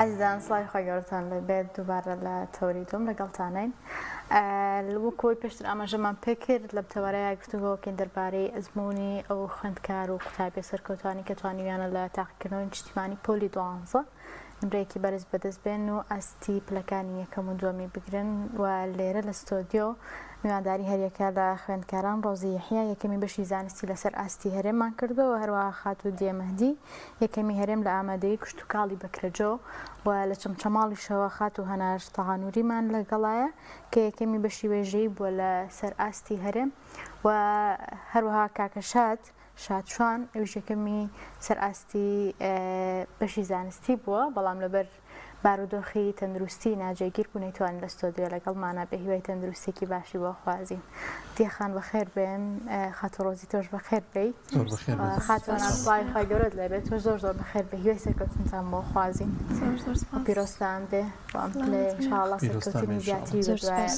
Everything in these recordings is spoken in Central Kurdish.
عزیزان سڵای خۆی گەورەتان لەبێت دووبارە لە تەوری تۆم لەگەڵتانین وەکەوەی پێشتر ئاماژەمان پێکرد لە بتەوەرەیە گفتوگۆکەین دەربارەی ئەزمموی ئەو خوێندکار و قوتابی سەرکەوتانی کە توانیویانە لە تاقیکردنەوەی نیشتیمانی پۆلی دوانزە نمرەیەکی بەرز بەدەست بێن و ئەستی پلەکانی یەکەم و دووەمی بگرن و لێرە لە ستۆدیۆ میوانداری هەریەکە لە خوێندکاران ڕۆزی یەحیا یەکەمی بەشی زانستی لەسەر ئاستی هەرێممان کردەوە هەروەها خاتوو دێمەهدی یەکەمی هەرێم لە ئامادەی کشتتوکاڵی بەکرەجۆ و لە چەمچەماڵیشەوە خاتوو هەنار تەغانووریمان لەگەڵایە کە یەکەمی بەشی وێژەی بووە لە سەر ئاستی هەرێم و هەروەها کاکەشات شادشوان ئەویش یەکەمی سەر ئاستی بەشی زانستی بووە بەڵام لەبەر بارودۆخی تەندروستی ناجێگیر بوو نەیتوانین لە ستۆدیۆ لەگەڵمانە بە هیوای تەندروستێکی باشی بۆ خوازین دیخان بەخێر بێن خاتو ڕۆزی تۆش بەخێر بیت خاتوانان سڵای خۆی گەورەت لەبێت تۆ زۆر زۆر بەخێر بە هیوای سەرکەوتنتان بۆ خوازین پیرۆستان بێ ئەم پلێ ئینشاءڵڵا سەرکەوتنی زیاتری بەدوایە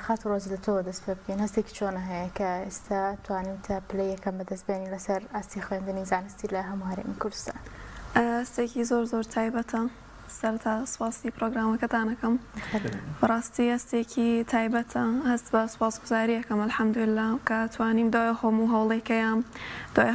خاتو ڕۆزی لە تۆ دەست پێ بکەین هەستێکی چۆنە هەیە کە ئێستا توانیتە پلە یەکەم بەدەستبێنی لەسەر ئاستی خوێندنی زانستی لە هەموو هەرێمی کوردستان هەستێکی زۆر تایبەتە سەرتا سواسی پرۆگرامەکەتانەکەم بەڕاستی هەستێکی تایبەتە هەست بە سوپاسگوزاریەکەم ئەلحەمدوللا کە توانیم دوای هەموو هەوڵێکەیە دوای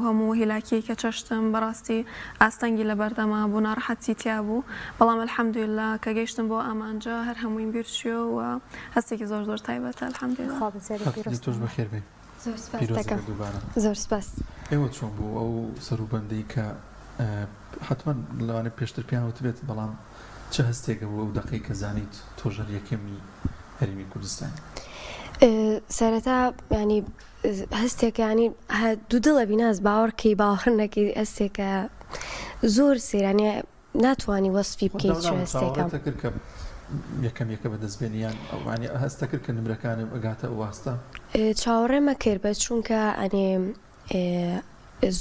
هەموو هیلاکی کە چەشتم بەڕاستی ئاستەنگی لە بەردەما بوو ناڕەحەتی تیا بوو بەڵام ئەلحەمدوللا کە گەیشتم بۆ ئامانجا هەر هەمووین بیرچووە و هەستێکی زۆر تایبەتە ئەلحەمدوللا تۆش بەخێر بێ زۆر سپاس ئێوە چۆن بوو ئەو سەروبەندەی کە حتمما لەوانە پێشتر پیان وتبێت بەڵام چه هەستێکە بوو ئەو دەقەی کە زانیت تۆژەر یەکەمی هەرێمی کوردستان سەرەتا ینی هەستێک ینی دوو دڵە بیناز باوەڕکەی باوەڕ نەکەی هەستێکە زۆر سێرانێ ناتوانانی وەسفی بکەیت هەستێکم یەکە بەدەستبێنیان ئەوانی هەستا کرد کە نمرەکانم ئەگاتە واستە چاوەڕێمە کرد بە چونکە ئەنێ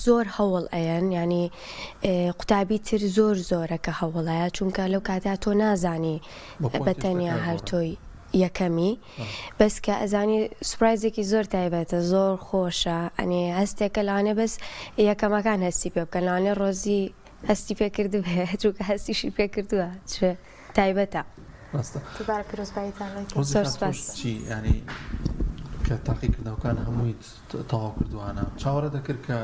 زۆر هەوڵ ئەیەن ینی قوتابی تر زۆرە کە هەوڵەیە چونکە لەو کاتا تۆ نازانی بەتەنیا هەر تۆی یەکەمی بەس کە ئەزانی سوپرایزێکی زۆر تایبەتە زۆر خۆشە ئەنێ هەستێکە لەوانێ بەس یەکەمەکان هەستی پێ بکەن لەوانێ ڕۆزی هەستی پێکرد بێت چونکە هەستیشی پێکردووە تایبەتە چی ینی کە تاقیکردنەوەکان هەمووی تەواو کردوانە چاوەڕە دەکرد کە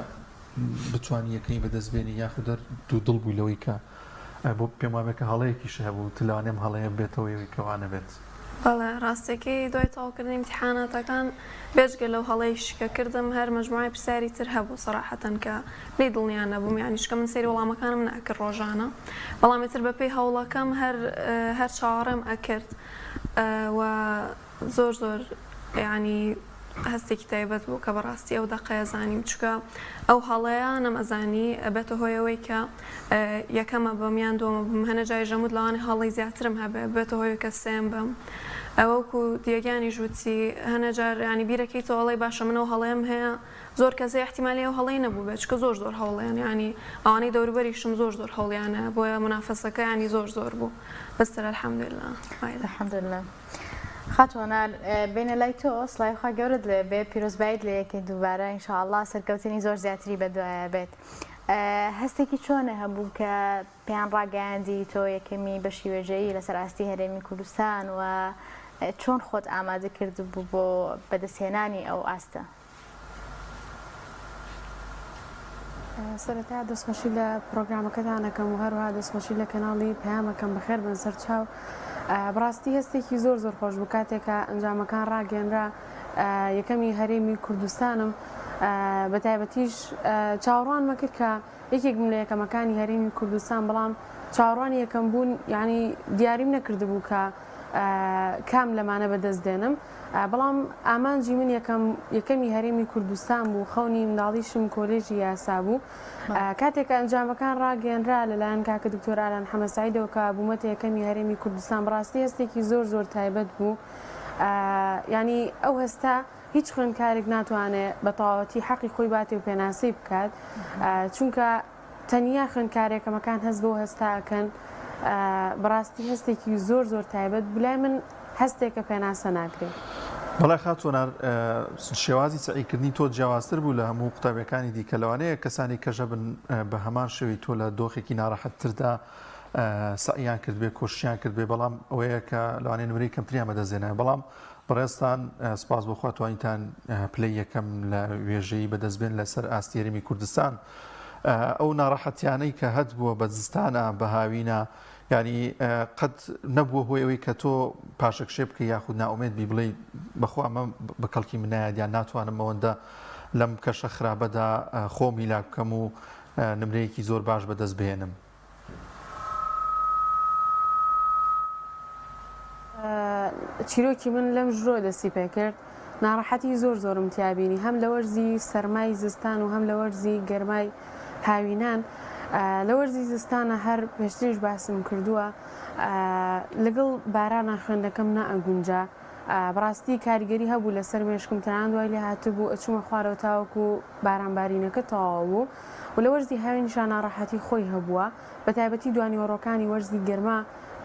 بتوانی یەکەی بەدەستبێنی یاخودەر دوو دڵ بووی لەوەی کە بۆ پێم وابێت کە هەڵەیەکیش هەبوو تلوانێم هەڵەیە بێتەوەی کەوانە بێت بەڵێ ڕاستەکەی دوای تەواوکردنی امتحاناتەکان بێژگە لەو هەڵەیەش کە کردم هەر مەجموعی پرسیاری تر هەبوو سەراحەتەن کە لی دڵنیان نەبووم یانیشکە من سەیری وەڵامەکانم نەکرد ڕۆژانە بەڵامی تر بەپێی هەوڵەکەم هەر چاوەڕێم ئەکرد و زۆر ینی هەستێکی تایبەت بوو کە بەڕاستی ئەو دەقەیە زانیم چکە ئەو هەڵەیە نەمەزانی ئەبێتە هۆیەوەی کە یەکەمە بەمیان دووەمە بم هەنە جای ژەمود لەوانی هەڵی زیاترم هەبێ بێتە هۆی کە سێم بم ئەوەکو دیەگانی ژووتی هەنە جار ینی بیرەکەی تۆڵی باشە منەوە هەڵەیەم هەیە زۆر کەسێ احتیمالی ئەو هەڵەی نەبوو بێت چکە زۆر هەوڵیان ینی ئەوانەی دەوروبەریشم زۆر هەوڵیانە بۆیە منافەسەکە ینی زۆر بوو بەستر الحەمدوللا خاتوانان بینە لای تۆ سڵای خوا گەورەت لێ بێ پیرۆزبایت لە یەکەی دووبارە ئینشاءڵڵا سەرکەوتنی زۆر زیاتری بەدوایە بێت هەستێکی چۆنە هەبوو کە پێیان ڕاگەیاندی تۆ یەکەمی بەشی وێژەیی لەسەر ئاستی هەرێمی کوردستان و چۆن خۆت ئامادە کرد بوو بۆ بەدەستهێنانی ئەو ئاستە سەرەتا دەستخۆشی لە پرۆگرامەکەتانەکەم و هەروها دەستخۆشی لە کەناڵی پەیامەکەم بەخێر بن سەر چاو بڕاستی هەستێکی زۆر خۆش بوو کاتێکە ئەنجامەکان ڕاگەێنرا یەکەمی هەرێمی کوردستانم بە تایبەتیش چاوەڕوانمە کرد کە یەکێک من لە یەکەمەکانی هەرێمی کوردستان بەڵام چاوەڕوانی یەکەم بوون ینی دیاریم نەکردبوو کە کام لەمانە بەدەست دێنم بەڵام ئامانجی من یەکەمی هەرێمی کوردستان بوو خەونی منداڵیشم کۆلێژی یاسا بوو کاتێک ئەنجامەکان ڕاگەێنرا لەلایەن کاکە دکتۆر ئالان حەمەدساییدەوە کە بوومەتە یەکەمی هەرێمی کوردستان بڕاستی هەستێکی زۆر تایبەت بوو ینی ئەو هەستا هیچ خوێندکارێک ناتوانێت بە تەواوەتی حەقی خۆی باتێ و پێناسی بکات چونکە تەنیا خوێندکارێکەکان هەست بۆ هەستاکەن بڕاستی هەستێکی زۆر تایبەت بلای من هەستێکە پێناسە ناکرێت بەڵای خاتوۆنار شێوازی سعیکردنی تۆ جیاوازتر بوو لە هەموو قوتابیەکانی دیکە لەوانەیە کەسانی کەژە بن بە هەمان شێوی تۆ لە دۆخێکی ناڕەحەتتردا سعیان کرد بێ کۆشیان کرد بێ بەڵام ئەوەیە کە لەوانەیە نمرەی کەمتریان بەدەستێنە بەڵام بەڕێستان سپاس بۆخوا توانیتان پلەی یەکەم لە وێژەی بەدەستبێن لەسەر ئاستێرەمی کوردستان ئەو ناڕەحەتیانەی کە هەت بووە بە زستانە بە هاوینە ینی قەت نەبووە هۆی ئەوەی کە تۆ پاشەکشێ بکە یاخود ناومێت بی بڵێ بەخوا ئەمە بە کەڵکی منایە یان ناتوانم ئەوەندە لەم کەشە خراپەدا خۆمی لا بکەم و نمرەیەکی زۆر باش بەدەست بهێنم. چیرۆکی من لەم ژۆ دەستی پێ کرد ناڕەحەتی زۆرم تیابینی هەم لە وەرزی سەرمای زستان و هەم لە وەرزی گەرمای هاوینان لە وەرزی زستانە هەر پێشتریش باسم کردووە لەگەڵ بارانە خوێندەکەم نائەگونجا بەڕاستی کاریگەری هەبوو لەسەر مێشکم تەنان دوای لێ هاتبوو ئەچوومە خوارەوە تاوەکو بارانبارینەکە تەواو بوو و لە وەرزی هاوینشان ناڕەحەتی خۆی هەبووە بە تایبەتی دوانیوەڕۆکانی وەرزی گەرما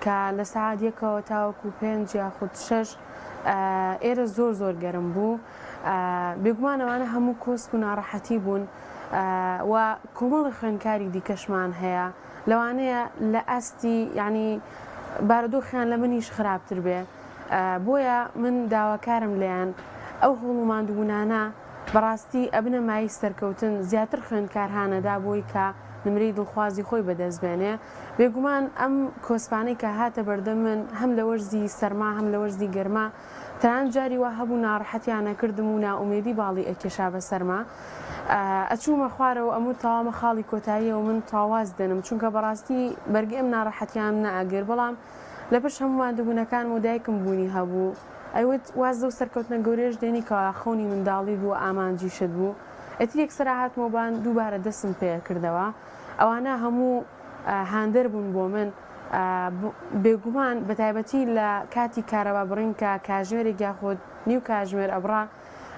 کە لە سەعات یەکەوە تاوەکو 5 یاخود 6 ئێرە زۆر گەرم بوو بێگومانەوانە هەموو کۆست و ناڕەحەتی بوون و کۆمەڵی خوێندکاری دیکەشمان هەیە لەوانەیە لە ئەستی ینی بارودۆخیان لە منیش خراپتر بێ بۆیە من داواکارم لێیان ئەو هەوڵ و ماندووبوونانە بەڕاستی ئەبنە مای سەرکەوتن زیاتر خوێندکار هانەدا بۆی کە نمرەی دڵخوازی خۆی بەدەستبێنێ بێگومان ئەم کۆسپانەی کە هاتە بەردەم من هەم لە وەرزی سەرما هەم لە وەرزی گەرما تەنان جاری وا هەبوو ناڕەحەتیانە کردم و ناومێدی باڵی ئەکێشا بە سەرما ئەچوومە خوارەوە ئەموو تاوامە خاڵی کۆتاییە و من تاواز دێنم چونکە بەڕاستی بەرگی ئەم ناڕەحەتیان نەئەگەر بەڵام لە پێش هەموو مادووبوونەکان و دایکم بوونی هەبوو ئەیوت وازدە و سەرکەوتنە گەورەش دێنی کەوا خەونی منداڵی بوو ئامانجی شت بوو ئەتی یەکسەرا هاتمەوەبان دووبارە دەستم پێ کردەوە ئەوانە هەموو هاندەر بوون بۆ من بێگومان بە تایبەتی لە کاتی کارەبا بڕین کە کاژمێرێک یاخۆت نیو کاژمێر ئەبڕا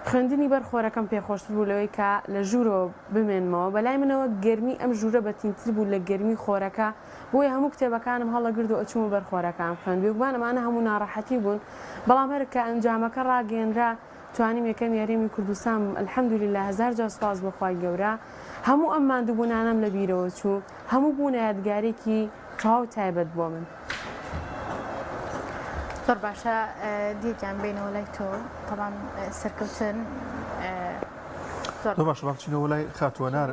خوێندنی بەرخۆرەکەم پێخۆشتر بوو لەوەی کە لە ژوورەوە بمێنمەوە بەلای منەوە گەرمی ئەم ژوورە بەتینتر بوو لە گەرمی خۆرەکە بۆی هەموو کتێبەکانم هەڵەگرد و ئەچوومە بەرخۆرەکان خوێند بێگومان ئەمانە هەموو ناڕەحەتی بوون بەڵام هەر کە ئەنجامەکە ڕاگەێنرا توانیم یەکەم یاریمی کوردستان الحەمدولله هەزار جا سوپاس بەخوای گەورە هەموو ئەم ماندووبوونانەم لە بیرەوە چوو هەموو بوونە یادگارێکی تەواو تایبەت بۆ من. زۆر باشە دیجان بینەوە لای تۆ تەڵام سەرکەوتن زۆر باشە باچینەوە لای خاتوۆنار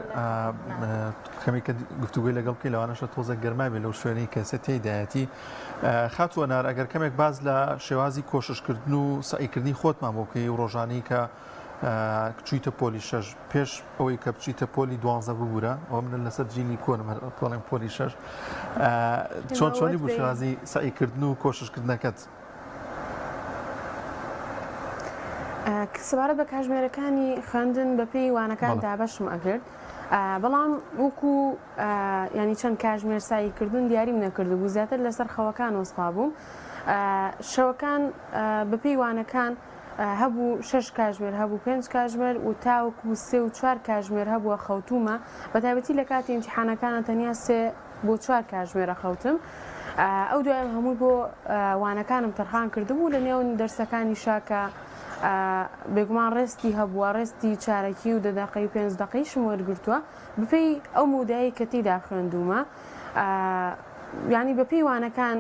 خەمێکە گفتوگوی لەگەڵ بکەی لەوانەشە تۆزە گەرمای بێ لەو شوێنەی کەسە تێدایەتی خاتوۆنار ئەگەر کەمێک باز لە شێوازی کۆششکردن و سعیکردنی خۆتمان بۆ بکەی و ڕۆژانەی کە چوویتە پۆلی 6 پێش ئەوەی کە بچیتە پۆلی 12 ببوورە ئەو منە لەسەر جینی کۆنم تۆڵێن پۆلی 6 چۆنی بوو شێوازی سعیکردن و کۆششکردنەکەت سەبارەت بە کاژمێرەکانی خوێندن بە پێی وانەکان دابەشم ئەکرد بەڵام وەکو ینی چەند کاژمێر ساییکردن دیاریم نەکرد بوو زیاتر لەسەر خەوەکان وەستا بووم شەوەکان بە پێی وانەکان هەبوو 6 کاژمێر هەبوو 5 کاژمێر و تاوەکو 3 و 4 کاژمێر هەبووە خەوتومە بە تایبەتی لە کاتی ئیمتیحانەکانە تەنیا 3 بۆ 4 کاژمێرە خەوتم ئەو دوایم هەموو بۆ وانەکانم تەرخان کردبوو لە نێو دەرسەکانی شاکە بێگومان ڕێستی هەبووە ڕێستی چارەکی و دەداقەی 5 دقەیشم وەرگرتووە بپێی ئەو مودایی کە تێدا خوێندومە ینی بە پێی وانەکان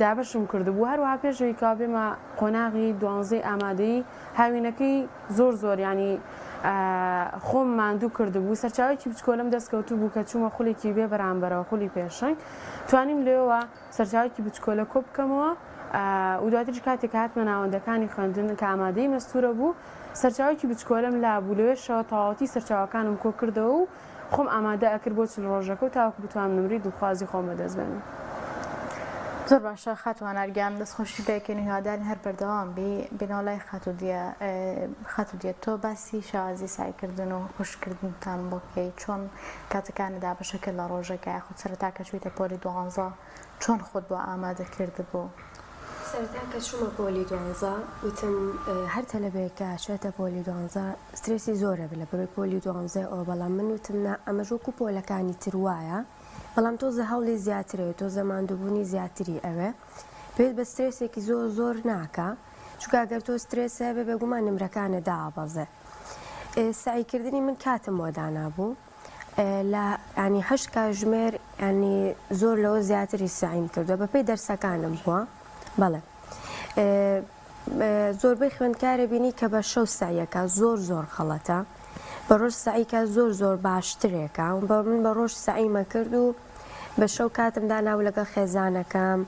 دابشم کردبوو هەروەها پێشەوەی کا بێمە قۆناغی 12 ئامادەی هاوینەکەی زۆر ینی خۆم ماندوو کردبوو سەرچاوێکی بچکۆلم دەستکەوتو بوو کە چوومە خولێکی بێ بەرامبەرەوە خولی پێشنگ توانیم لێەوە سەرچاوێکی بچکۆلە کۆ بکەمەوە و دواتر کاتێک هاتمە ناوەندەکانی خوێندن کە ئامادەی مەستورە بوو سەرچاوێکی بچکۆلم لابوو لەوێشەوە تەواوەتی سەرچاوەکانم کۆ کردەوە و خۆم ئامادە ئەکرد بۆ چل ڕۆژەکە و تاوەکو بتوانم نمرەی دڵخوازی خۆم بەدەستبێنم. زۆر باشە خاتوانارگیان دەستخۆشی بێکەین هیوادارین هەر بەردەوام بینەوە لای خاتو دیە تۆ باسی شێوازی سایکردن و خوشکردنتان بۆ بکەی چۆن کاتەکاندا بەشەکە لە ڕۆژەکە یاخود سەرەتا کە چوویتە پۆلی 12 چۆن خۆت بۆ ئامادە کردبوو؟ سەرەتا کە چوومە پۆلی 12 وتم هەر تەلەبەیەکە چێتە پۆلی 12 سترێسی زۆرە بێ لە بەرەوەی پۆلی 12 ئەوە بەڵام من وتم ئەمە ژۆک و پۆلەکانی تر وایە بەڵام تۆزە هەوڵی زیاترەوە تۆ زەماندووبوونی زیاتری ئەوێ پێت بە سترێسێکی زۆر ناکە چونکە ئەگەر تۆ سترێسە بێ بێگومان نمرەکانە دابەزێ سعیکردنی من کاتم وەدانا بوو لە ینی هەشت کاتژمێر ینی زۆر لەوە زیاتری سعیم کردو بەپێی دەرسەکانم بووە بەڵێ زۆربەی خوێندکارە بینی کە بە شەو سعیەکە زۆر خەڵەتە بە ڕۆژ سعیکە زۆر باشترێکە من بە ڕۆژ سعیمە کرد و بە شەو کاتم داناو لەگەڵ خێزانەکەم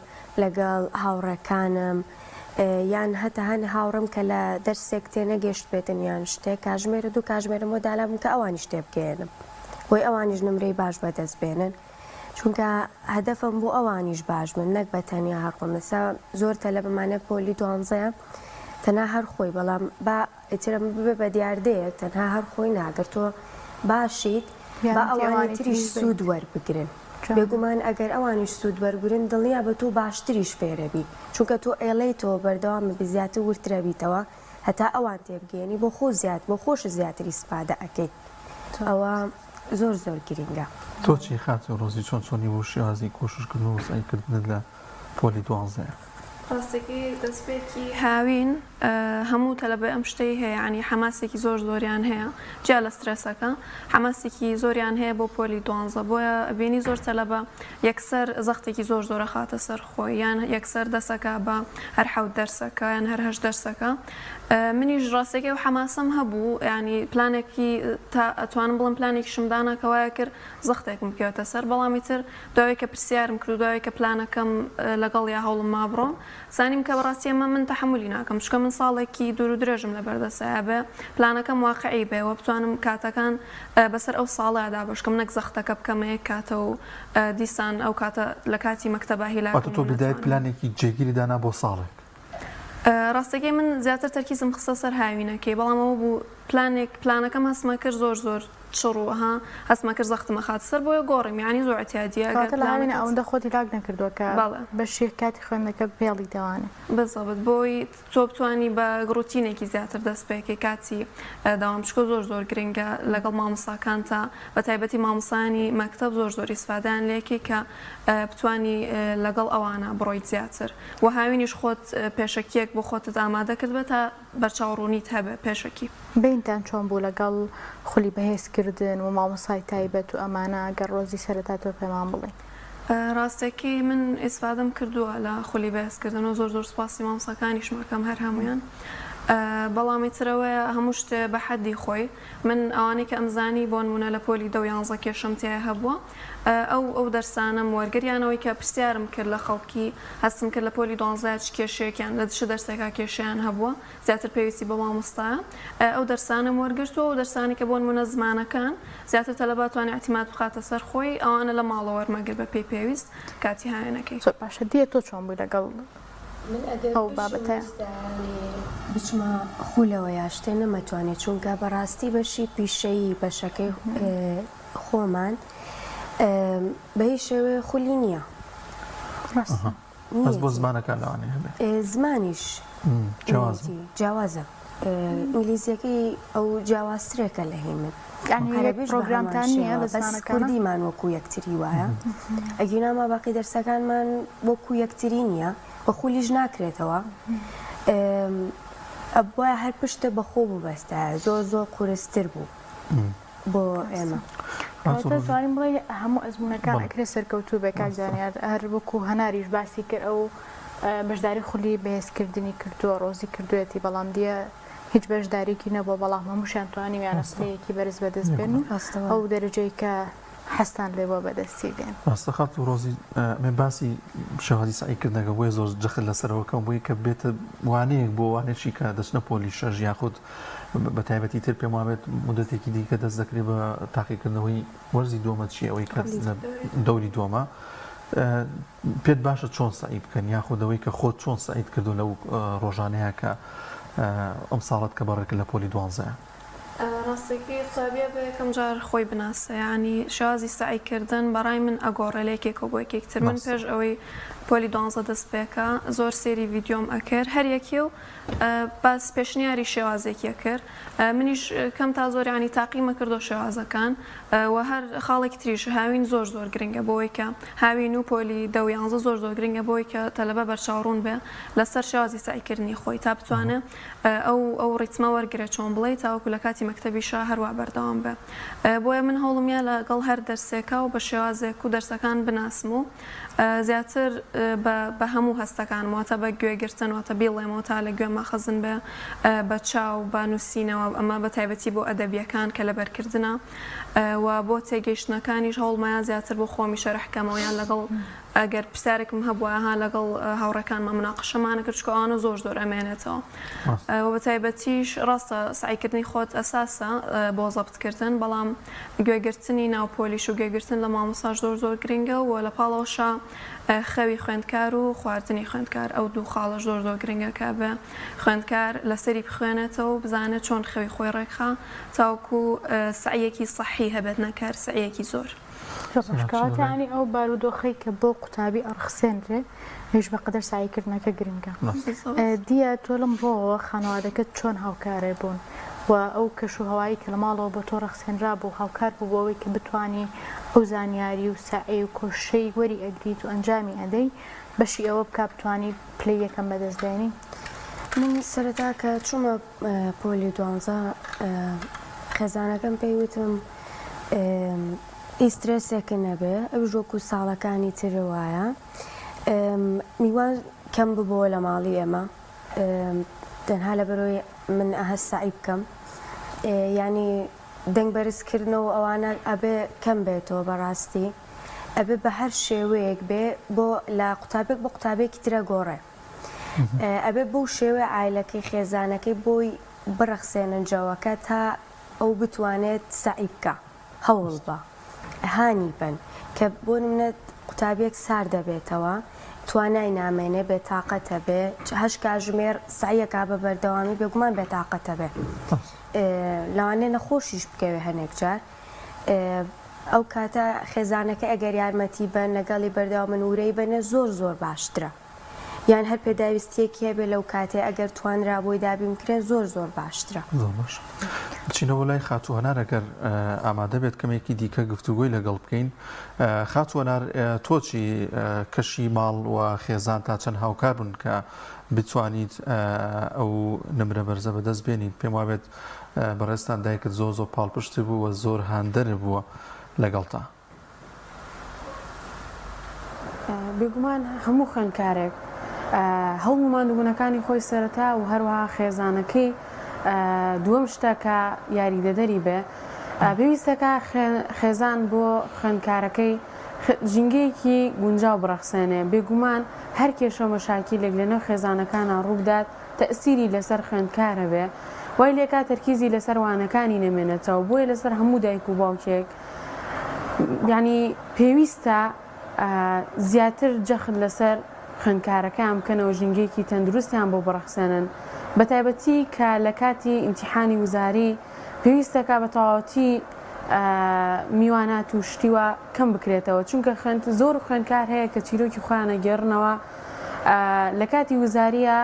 لەگەڵ هاوڕەکانم یان هەتا هەن هاوڕم کە لە دەرسێک تێنەگەشت بێتن یان شتێک کاژمێرە دوو کاژمێرەمەوە دالابم کە ئەوانی شتێ بگێنم بۆی ئەوانیش نمرەی باش بەدەست بێنن چونکە هەدەفم بۆ ئەوانیش باش من نەک بە تەنیا هەرخۆم لەسا زۆر تەلە بمانە پۆلی 12 تەنها هەر خۆی بەڵام با ئترم ببێ بە دیاردەیەک تەنها هەر خۆی ناگەر تۆ باشیت با ئەوانی تریش سوود وەربگرن بێگومان ئەگەر ئەوانیش سوود وەرگرن دڵنیا بە تۆ باشتریش فێرەبی چونکە تۆ ئێڵەی تۆ بەردەوامە بزیاتر ورترەبیتەوە هەتا ئەوان تێبگەێنی بۆ خۆ زیات بۆ خۆش زیاتری سپادە ئەەکەیت ئەوە زۆر گرینگە تۆ چی خاتی ڕۆزی چۆنی بۆ شێوازی کۆششکردن و سعیکردن لە پۆلی 12 ڕاستێکی دەستپێکی هاوین هەموو تەلەبە ئەم شتەی هەیە ینی حماسێکی زۆریان هەیە جیا لە سترێسەکە حماسێکی زۆریان هەیە بۆ پۆلی 12 بۆیە بینی زۆر تەلەبە یەکسەر زەختێکی زۆرە خاتە سەر خۆی یان یەکسەر دەسەکە بە هەر حەوت دەرسەکە یان هەر هەش دەرسەکە منیش ڕاستێکی و حماسم هەبوو ینی پلانێکی ئەتوانم بڵم پلانێکی شمدانەکەوایە کرد زەختێکم بکەوێتە سەر بەڵامی تر دوای کە پرسیارم کرد دوای کە پلانەکەم لەگەڵ یا هەوڵم ما بڕۆم زانیم کە بەڕاستی ئەمە من تەحملی ناکەم چکە من ساڵێکی دوور و درێژم لە بەردەسەیە بێ پلانەکەم واقعی بێەوە بتوانم کاتەکان بەسەر ئەو ساڵەدا بشکم نەک زەختەکە بکەمە یەک کاتە و دیسان ئەو کاتە لە کاتی مەکتەبە هیلا تۆ بدایت پلانێکی جێگیری دانا بۆ ساڵێک ڕاستەکەی من زیاتر تەرکیزم خستە سەر هاوینەکەی بەڵام ئەوە بوو پلانەکەم هەسمە کرد زۆر چڕوها هەسمە کرد زەختمە خات سەر بۆیە گۆڕیم یانی زۆر احتیاجیە لە هاوینە ئەوەندە خۆتی لاک نەکردووە کە بە شێر کاتی خوێندنەکە پێڵی دەوانێت بەزەبت بۆی تۆ بتوانی بە گڕوتینێکی زیاتر دەست پێکەی کاتی داوام بشکۆ زۆر گرنگە لەگەڵ مامۆساکان تا بە تایبەتی مامۆسانی مەکتەب زۆر ئیسفادەیان لێکی کە بتوانی لەگەڵ ئەوانە بڕۆیت زیاتر و هاوینیش خۆت پێشەکیەک بۆ خۆتت ئامادە کرد بە تا بەرچاوڕوونیت هەبێ پێشەکی بینتان چۆن بوو لەگەڵ خولی بەهێزکردن و مامۆسای تایبەت و ئەمانە گەڕ ڕۆزی سەرەتا تۆ پێمان بڵێ ڕاستەکەی من ئیسفادەم کردووە لە خولی بەهێزکردن و زۆر سوپاسی مامۆساکانیشمەکەم هەر هەمویان بەڵامی ترەوەیە هەموو شتێ بە حەدی خۆی من ئەوانەی کە ئەمزانی بۆ نمونە لە پۆلی 11 کێشەم تیا هەبووە ئەو دەرسانم وەرگریانەوەی کە پرسیارم کرد لە خەڵکی هەستم کرد لە پۆلی 12 کێشەیەکیان لە دش دەرسێکا کێشیان هەبووە زیاتر پێویستی بە مامۆستایە ئەو دەرسانم وەرگرتووە و دەرسانی کە بۆ نمونە زمانەکان زیاتر تەلەباتوانی اعتیماد بخاتە سەر خۆی ئەوانە لە ماڵەوە وەرمەگر بە پێویست کاتی هاوێنەکەی زۆر باشە دیە تۆ چۆن بووی لەگەڵ ئەو بابەتە بچمە خولەوە یا شتێ نەمەتوانێت چونکە بەڕاستی بەشی پیشەیی بەشەکەی خۆمان بە هیچ شێوێ خولی نییە بەس بۆ زمانەکان لەوانێ هەبێت زمانیش جیاوازە ئینگلیزیەکەی ئەو جیاوازترێکە لە هی من پرۆگرامتان نییە لە زمانەکان کوردیمان وەکو یەکتری وایە ئەگینامە باقی دەرسەکانمان وەکو یەکتری نییە بە خولیش ناکرێتەوە ئەبواە هەر پشتە بەخۆ بوو بەستە زۆر قورستر بوو بۆ ئێمە زانین بڵێ هەموو ئەزمونونەکان ئەکرێ سەرکەوتوو بێ کاکزانیار هەر وەکو هەناریش باسی کرد ئەو بەشداری خولی بەهێزکردنی کردووە ڕۆزی کردوێتی بەڵام دیە هیچ بەشدارێکی نەبووە بەڵام هەمووشیان توانی ویانەستەیەکی بەرز بەدەست بێن و ئەو دەرەجەی کە حەستان لێبووە بەدەستی بێن ڕاستە خات و ڕۆزی من باسی شەهادی سعیکردنەکە بۆیە زۆر جەخت لەسەرەوەکەم بۆی کە بێتە وانەیەک بۆ وانێکی کە دەچنە پۆلی شەژ یاخود بە تایبەتی تر پێم وابێت مدەتێکی دیکە دەست دەکرێت بە تاقیکردنەوەی وەرزی دووەمە چیە ئەوەی کە دەوری دووەمە پێت باشە چۆن سعی بکەن یاخودەوەی کە خۆت چۆن سعید کردو لەو ڕۆژانەیە کە ئەم ساڵت کە بەڕێکرد لە پۆلی 12 ڕاستێکی قوتابیە بە یەکەم جار خۆی بناسە ینی شازی سعیکردن بەڕای من ئەگۆڕێلێکێکە بۆ یەکێکتر من پێش ئەوەی پۆلی 12 دەست پێکە زۆر سێری ڤیددیۆم ئەکرد هەر یەکێ و باس پێشنیاری شێوازێکیە کرد منیش کەم تا زۆریانی تاقیمە کردو شێوازەکان و هەر خاڵێکی تریش هاوین زۆر زۆر گرنگە بۆی کە هاوین و پۆلی 11 زۆر زۆر گرنگە بۆی کە تەلەبە بەرچاوڕوون بێ لەسەر شێوازی سعیکردنی خۆی تا بتوانێت ئەو ڕیتمە وەرگرە چۆن بڵێ تاوەکو لە کاتی مەکتەبیشە هەروە بەردەوام بێ بۆیە من هەوڵمیە لەگەڵ هەر دەرسێکە و بە شێوازێک و دەرسەکان بناسم و زیاتر بە هەموو هەستەکانمەوەتە بە گوێگرتنەوەتە بیڵێمەوە تا لە گوێ ماخەزن بێ بە چاو بە نووسینەوە ئەمە بە تایبەتی بۆ ئەدەبیەکان کە لەبەرکردنە و بۆ تێگەیشتنەکانیش هەوڵمایان زیاتر بۆ خۆمی شەرحکەمەوە یان لەگەڵ ئەگەر پرسیارێکم هەبووە لەگەڵ هاوڕەکانمە مناقشەمانە کرد چکەوانە زۆر زۆر ئەمێنێتەوە و بە تایبەتیش ڕاستە سعیکردنی خۆت ئەساسە بۆ زەبتکردن بەڵام گوێگرتنی ناوپۆلیش و گوێگرتن لە مامۆساژ زۆر زۆر گرنگە و لە پاڵەوەشە خەوی خوێندکار و خواردنی خوێندکار ئەو دوو خاڵە زۆر زۆر گرنگە کە بە خوێندکار لەسەری بخوێنێتەوە و بزانێت چۆن خەوی خۆی ڕێکخا تاوکو سعیەکی صحی هەبێت نەکار سعیەکی زۆر ڕشکاتانی ئەو بارودۆخی کە بۆ قوتابی ئەڕخسێنرێ هێش بەقدر سعیکردنەکە گرنگە دیە تۆ لەم ڕۆوە خانەوادەکەت چۆن هاوکارێ بوون و ئەو کەش و هەوایی کە لە ماڵەوە بۆ تۆ ڕەخسێنرا بوو هاوکار بوو بۆەوەی کە بتانی ئەو زانیاری و سعی و کۆشەی وەری ئەگریت و ئەنجامی ئەدەی بەشی ئەوە بک بتانی پلەی یەکەم بەدەستدێنی من سەرەتا کە چوومە پۆلی 12 خێزانەکەم پێی وتم ئیسترێسێکە نەبێ ئەو ژۆک و ساڵەکانی ترە وایە میوان کەم ببەوە لە ماڵی ئێمە تەنها لە بەرەوەی من ئەهە سعی بکەم ینی دەنگ بەرزکردنەوە ئەوانە ئەبێ کەم بێتەوە بەڕاستی ئەبێ بە هەر شێوەیەک بێ بۆ لە قوتابێک بۆ قوتابێکی ترە گۆڕێ ئەبێ بۆ شێوەیە ئایلەکەی خێزانەکەی بۆی بڕەخسێننجەوەکە تا ئەو بتوانێت سعی بکە هەوڵ بە هانی بن کە بۆ نمونەت قوتابێک سار دەبێتەوە توانای نامێنێ بێتاقەتە بێ هەش کاژمێر سعیەکا بە بەردەوامی بێگومان بێتاقەتە بێ لەوانێ نەخۆشیش بکەوێ هەنێک جار ئەو کاتە خێزانەکە ئەگەر یارمەتی بن لەگەڵی بەردەوا منورەی بنێ زۆر زۆر باشترە یان هەر پێداویستیەکی هەبێ لەو کاتێ ئەگەر توانرا بۆی دابی بکرێن زۆر زۆر باشترە زۆر باش بچینەوە لای خاتوهەنار ئەگەر ئامادە بێت کەمێکی دیکە گفتوگۆی لەگەڵ بکەین خاتوهەنار تۆچی کەشی ماڵ و خێزان تا چەند هاوکار بوون کە بتوانیت ئەو نمرە بەرزە بەدەست بێنیت پێم وابێت بەڕێستان دایکت زۆر زۆر پاڵپشتی بوو و زۆر هاندەرە بووە لەگەڵتا بێگومان هەموو خوێندکارێک هەڵمو ماندووبوونەکانی خۆی سەرەتا و هەروەها خێزانەکەی دووەم شتەکە یاریدەدەری بێ پێویستەکە خێزان بۆ خوێندکارەکەی ژینگەیەکی گونجاو بڕەخسێنێ بێگومان هەر کێشە مەشاکیلێک لەنێو خێزانەکانە ڕوودات تەئسیری لەسەر خوێندکارە بێ وای لێکا تەرکیزی لەسەر وانەکانی نەمێنێتەوە بۆیە لەسەر هەموو دایک و باوکێک یعنی پێویستە زیاتر جەخت لەسەر خوێندکارەکان بکەنەوە ژینگەیەکی تەندروستیان بۆ بڕەخسێنن بە تایبەتی کە لە کاتی ئیمتیحانی وزاری پێویستەکە بە تەواوەتی میوانات و شتیوە کەم بکرێتەوە چونکە زۆر خوێندکار هەیە کە چیرۆکی خۆیانە گێڕنەوە لە کاتی وزاریە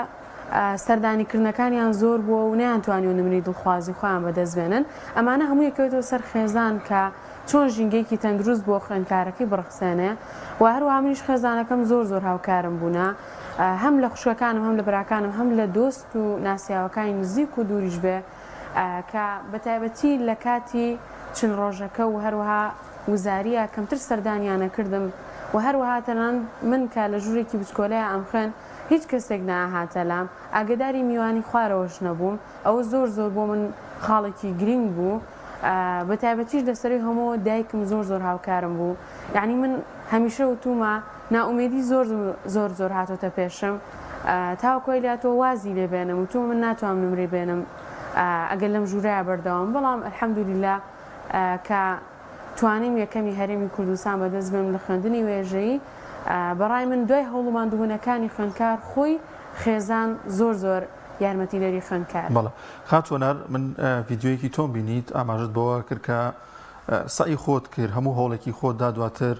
سەردانیکردنەکانیان زۆر بووە و نەیانتوانی نمری دڵخوازی خۆیان بەدەستبێنن ئەمانە هەموو یەکەوێتەوە سەر خێزان کە چۆن ژینگەیەکی تەندروست بۆ خوێندکارەکەی بڕخسێنێ و هەروە منیش خێزانەکەم زۆر زۆر هاوکارم بوونە هەم لە خوشەکانم هەم لە براکانم هەم لە دۆست و ناسیاوەکانی نزیک و دووریش بێ کە بەتایبەتی لە کاتی چند ڕۆژەکە و هەروەها وزاریە کەمتر سەردانیانە کردم و هەروەها تەنان من کە لە ژوورێکی بچکۆلەیە ئەم خوێن هیچ کەسێک ناهاتە لام ئاگداری میوانی خوارەوەش نەبووم ئەوە زۆر زۆر بۆ من خاڵێکی گرنگ بوو بە تایبەتیش لەسەری هەموو دایکم زۆر زۆر هاوکارم بوو یعنی من هەمیشە وتومە ناومێدی زۆر زۆر هاتۆتە پێشم تاوەکۆی لاتۆ وازی لێ بێنم و تۆ من ناتوانم نمرێ بێنم ئەگەر لەم ژوورەیە بەردەوام بەڵام ئەلحەمدولیلا کە توانیم یەکەمی هەرێمی کوردستان بەدەست بێم لە خوێندنی وێژەیی بەڕای من دوای هەوڵماندووبوونەکانی خوێندکار خۆی خێزان زۆر زۆر یارمەتیدەری خوێندکار بەڵێ خاتوەنار من ڤیددیۆیەکی تۆم بینیت ئاماژت بەوە کرد کە سعی خۆت کرد هەموو هەوڵێکی خۆتدا دواتر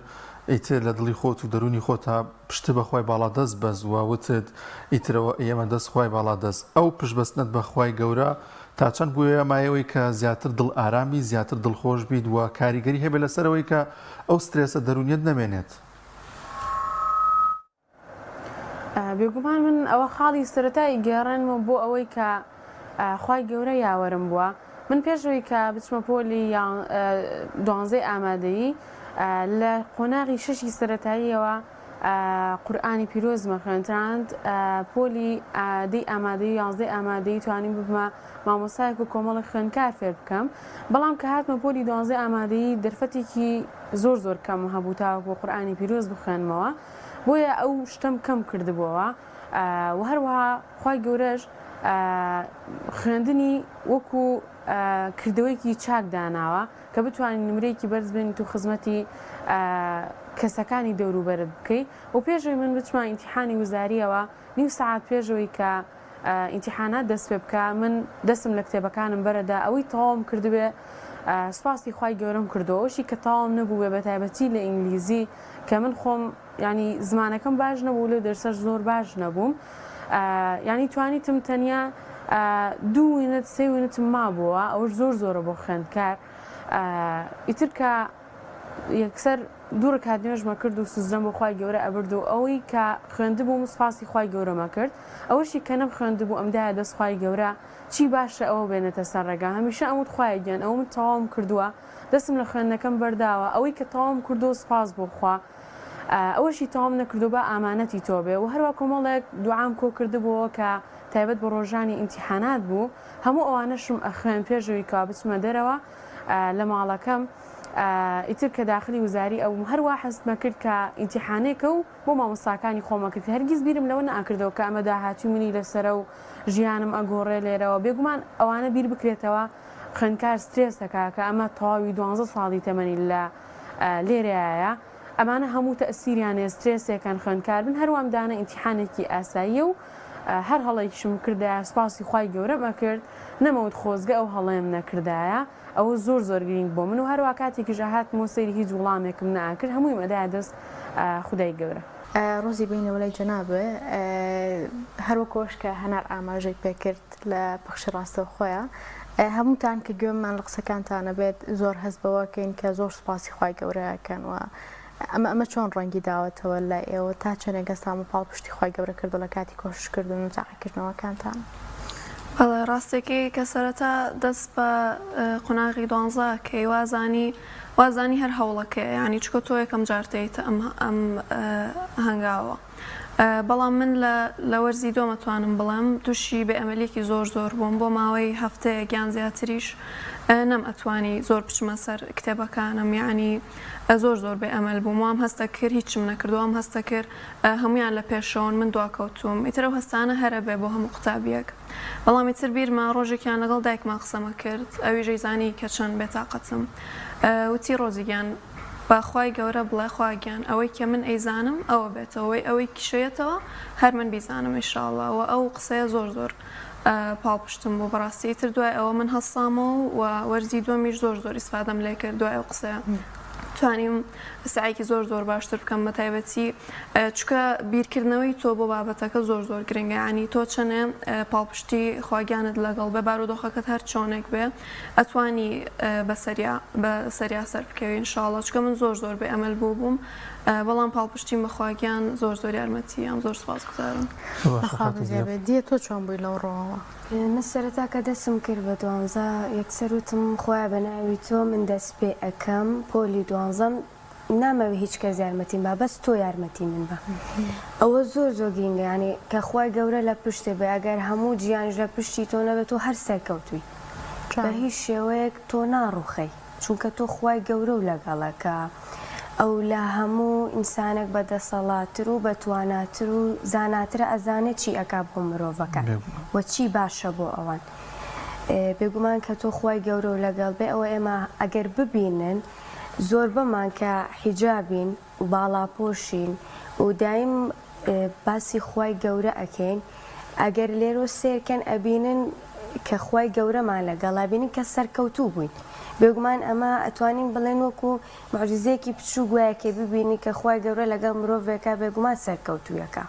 ئیتر لە دڵی خۆت و دەرونی خۆتا پشتە بەخوای باڵا دەست بەس ووتت ئیترەوە ئێمە دەست خی باڵا دەست ئەو پشتبەستنت بەخوای گەورە تا چەند بووە مایەوەی کە زیاتر دڵ ئارامی زیاتر دڵخۆش بیت وە کاریگەری هەبێ لەسەرەوەی کە ئەو سترێسە دەرونیت نەمێنێت. بێگومان من ئەوە خاڵی سەرەتایی گێڕێنمە بۆ ئەوەی کە خی گەورە یاوەرم بووە. من پێشەوەی کە بچمە پۆلی 12 ئامادەیی لە قۆناغی 6 سەرەتاییەوە قورئانی پیرۆزمە خوێنراند پۆلی دەی ئامادەی 11 ئامادەی توانیم ببمە مامۆسایەک و کۆمەڵی خوێنکار فێر بکەم. بەڵام کە هاتمە پۆلی 12 ئامادەیی دەرفەتێکی زۆر کەم هەبوو تاوەکو بۆ قورئانی پیرۆز بخوێنمەوە بۆیە ئەو شتم کەم کردبووەوە و هەروەها خی گەورەش خوێندنی وەکو کردەوەیکی چاک داناوە کە بتوانین نمرەیەکی بەرز بێنیت و خزمەتی کەسەکانی دەوروبەرت بکەیت و پێشەوەی من بچمان ئیمتیحانی وزاریەوە نیو سەعات پێشەوەی کە ئیمتیحانات دەست پێ بکە من دەستم لە کتێبەکانم بەرەدا ئەوەی تەواوم کردبێ سوپاسی خی گەورەم کردەوەشی کە تاوام نەبوو بە تایبەتی لە ئینگلیزی کە من خۆم ینی زمانەکەم باش نەبوو لە دەرسەر زۆر باش نەبووم ینی توانیتم تەنیا 2 وینت 3 وینتم مابووە ئەوش زۆرە بۆ خوێندکار ئیتر کە یەکسەر دوورە کاتنێژمە کرد و سوزدەم بۆ خی گەورە ئەبرد و ئەوەی کە خوێندبوو سوپاسی خی گەورەمە کرد ئەوەشی کە نەم خوێندبوو ئەمدایە دەست خی گەورە چی باشە ئەوە بێنێتە سەر ڕێگا هەمیشە ئەمت خخوای گەن ئەو من تەواوم کردووە دەستم لە خوێندنەکەم بەرداوە ئەوەی کە تەواوم کردو سپاس بۆ خوا ئەوەشی تەواوم نەکردو بە ئامانەتی تۆ بێ و هەروە کۆمەڵێک دوعام کۆ کردبووە کە تایبەت بە ڕۆژانی ئیمتیحانات بوو هەموو ئەوانەشم ئەخوێن پێشەوەی کا بچمە دەرەوە لە ماڵەکەم ئیتر کە داخلی وزاری ئەو هەروە حەستمە کرد کە ئیمتیحانێکە و بۆ مامۆستاکانی خۆمە کرد هەرگیز بیرم لەوە ناکردەوە کە ئەمە داهاتی منی لەسرە و ژیانم ئەگۆڕێ لێرەوە بێگومان ئەوانە بیر بکرێتەوە خوێندکار سترێس دەکا کە ئەمە تەواوی 12 ساڵی تەمەنی لە لێرەیە ئەمانە هەموو تەسیریانێ سترێسێکان خوێندکار بن هەروەم دانە ئیمتیحانێکی ئاساییە و هەر هەڵێکیشم کردایە سپاسی خی گەورەمە کرد نەمەوت خۆزگە ئەو هەڵەیەم نەکردایە ئەوە زۆر گرنگ بۆ من و هەروە کاتێکی ژاهات مۆسەری هیچ وڵامێکم ناکرد هەمووی مەدای دەست خودای گەورە. ڕۆزی بینەوە لای جەنابێ هەروە کۆش کە هەنار ئاماژەی پێکرد لە پخش ڕاستە خۆیان هەمووتان کە گوێممان لە قسەکانتانە بێت زۆر هەست بەوەکەین کە زۆر سپاسی خی گەورەکەنەوە ئەمە چۆن ڕەنگی داوەتەوە لای ئێوە تا چەنێک گەستامە پاڵ پشتی خی گەورە کردو لە کاتی کۆشکردن و تاقیکردنەوەکانتان. بەڵێ ڕاستێکی کە سەرەتا دەست بە قۆناغی 12 کە وازانی هەر هەوڵەکە ینی چکە تۆ یەکەم جارتەیتە ئەم هەنگاوە بەڵام من لە وەرزی دۆمەتوانم بڵێم تووشی بە ئەمەلێکی زۆر بووم بۆ ماوەی هەفتەیە گیان زیاتریش نەم ئەتوانی زۆر بچمە سەر کتێبەکانم یعنی زۆر بێ ئەمەل بووم وام هەستە کرد هیچم نەکردووام هەستە کرد هەمویان لە پێشەوەن من دواکەوتوم ئیترە هەستانە هەرە بێ بۆ هەموو قوتابیەک بەڵام ئیتر بیرما ڕۆژێکیان لەگەڵ دایکمان قسەمە کرد ئەوی ژەیزانی کە چەند بێتاقەتم وتی ڕۆزیگیان باخوای گەورە بڵێ خواگیان ئەوەی کە من ئەیزانم ئەوە بێتەوەی ئەوەی کیشێتەوە هەر من بیزانم ئینشاءڵڵا ئەو قسەیە زۆر پاڵپشتم بۆ بەڕاستی تر دوای ئەوە من هەستامەوە و وەرزی دومیش زۆر ئیسفادەم لێ کرد دوای ئەو قسەیە توانیم سعیکی زۆر باشتر بکەم بە تایبەتی چکە بیرکردنەوەی تۆ بۆ بابەتەکە زۆر گرنگە ینی تۆ چەنێ پاڵپشتی خواگیانت لەگەڵ بە بارودۆخەکەت هەر چۆنێک بێ ئەتوانی بە سەریا سەر بکەوی ئینشاءڵڵا چکە من زۆر بێ ئەمەل بووم بەڵام پاڵپشتی بەخواگیان زۆر یارمەتی ئەم زۆر سپاسگوزارم. دیە تۆ چۆن بووی لەو ڕۆوە؟ من سەرەتا کە دەستم کرد بە 12 یەکسەر وتم خۆیان بە ناوی تۆ من دەست پێ ئەەکەم پۆلی 12 نامەوێ هیچ کەس یارمەتیم بە بەس تۆ یارمەتی من بە ئەوە زۆر گینگە ینی کە خوای گەورە لە پشتێ بێ ئەگەر هەموو گیانش لە پشتی تۆ نەبێت تۆ هەر سەرکەوتوی بە هیچ شێوەیەک تۆ ناڕوخەی چونکە تۆ خوای گەورە و لەگەڵەکە ئەو لە هەموو ئینسانێک بەدەسەڵاتتر و بەتواناتر و زاناترە ئەزانێت چی ئەکا بۆ مرۆڤەکە وە چی باشە بۆ ئەوان بێگومان کە تۆ خوای گەورە و لەگەڵ بێ ئەوە ئێمە ئەگەر ببینن زۆر بەمان کە حیجابین و باڵاپۆشین و دایم باسی خوای گەورە ئەکەین ئەگەر لێرە سێرکەن ئەبینن کە خوای گەورەمان لەگەڵا بینین کە سەرکەوتوو بووین بێگومان ئەمە ئەتوانین بڵێن وەکو معجزەیەکی بچوو گوایەکە ببینی کە خوای گەورە لەگەڵ مرۆڤێکە بێگومان سەرکەوتوویەکە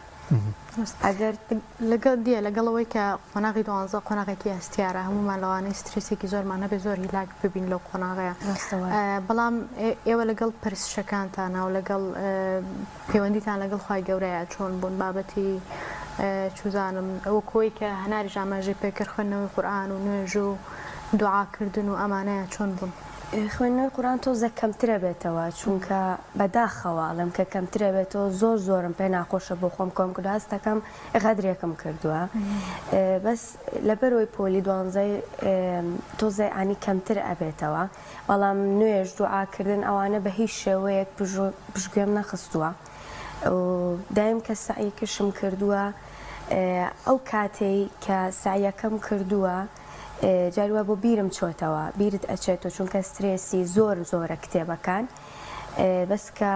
ئەگەر لەگەڵەوەی کە قۆناغی 12 قۆناغێکی هەستیارە هەمومان لەوانەی سترسێکی زۆرمان نەبێ زۆر هیلاک ببین لەو قۆناغەیە بەڵام ئێوە لەگەڵ پرسشەکانتانە و لەگەڵ پەیوەندیتان لەگەڵ خوای گەورەیە چۆن بوون بابەتی چوزانم ئەوە کۆی کە هەناری ژاماژەی پێکرد خوێندنەوەی قورئان و نوێژ و دوعاکردن و ئەمانەیە چۆن بوون خوێندنەوەی قورئان تۆزە کەمترە بێتەوە چونکە بەداخەوە ئەڵێم کە کەمترە بێتەوە زۆرم پێ ناخۆشە بۆ خۆم کۆم کردو هەستەکەم غەدرێکم کردووە بەس لەبەرەوەی پۆلی 12 تۆزە ئانی کەمتر ئەبێتەوە بەڵام نوێژ دوعاکردن ئەوانە بە هیچ شێوەیەک پشتگوێم نەخستووە دایم کە سعیکشم کردووە ئەو کاتەی کە سعیەکەم کردووە جاروە بۆ بیرم چۆتەوە بیرت ئەچێتەوە چونکە سترێسی زۆرە کتێبەکان بەس کە